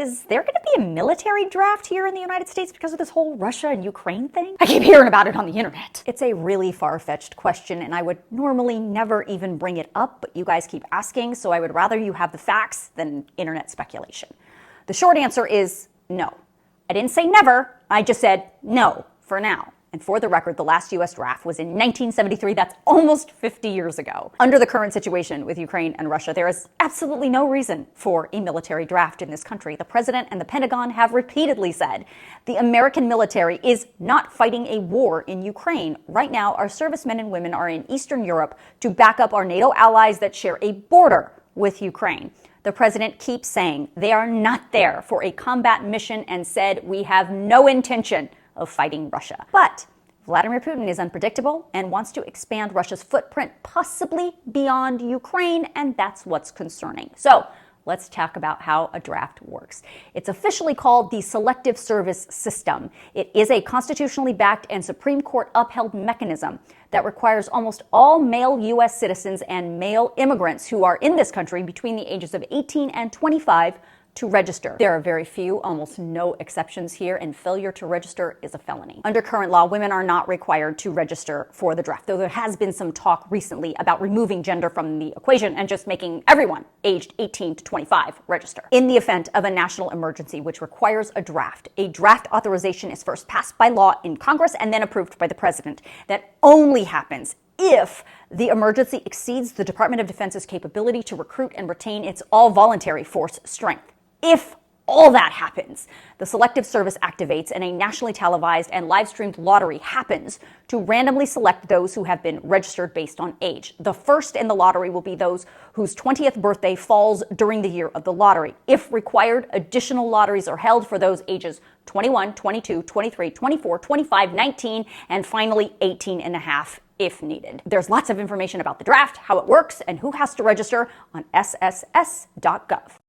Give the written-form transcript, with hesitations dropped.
is there going to be a military draft here in the United States because of this whole Russia and Ukraine thing? I keep hearing about it on the internet. It's a really far-fetched question, and I would normally never even bring it up, but you guys keep asking, so I would rather you have the facts than internet speculation. The short answer is no. I didn't say never, I just said no for now. And for the record, the last US draft was in 1973. That's almost 50 years ago. Under the current situation with Ukraine and Russia, there is absolutely no reason for a military draft in this country. The president and the Pentagon have repeatedly said the American military is not fighting a war in Ukraine. Right now, our servicemen and women are in Eastern Europe to back up our NATO allies that share a border with Ukraine. The president keeps saying they are not there for a combat mission and said we have no intention of fighting Russia. But Vladimir Putin is unpredictable and wants to expand Russia's footprint possibly beyond Ukraine, and that's what's concerning. So let's talk about how a draft works. It's officially called the Selective Service System. It is a constitutionally backed and Supreme Court upheld mechanism that requires almost all male U.S. citizens and male immigrants who are in this country between the ages of 18 and 25 to register. There are very few, almost no exceptions here, and failure to register is a felony. Under current law, women are not required to register for the draft, though there has been some talk recently about removing gender from the equation and just making everyone aged 18 to 25 register. In the event of a national emergency which requires a draft authorization is first passed by law in Congress and then approved by the president. That only happens if the emergency exceeds the Department of Defense's capability to recruit and retain its all-voluntary force strength. If all that happens, the Selective Service activates and a nationally televised and live-streamed lottery happens to randomly select those who have been registered based on age. The first in the lottery will be those whose 20th birthday falls during the year of the lottery. If required, additional lotteries are held for those ages 21, 22, 23, 24, 25, 19, and finally 18 and a half if needed. There's lots of information about the draft, how it works, and who has to register on sss.gov.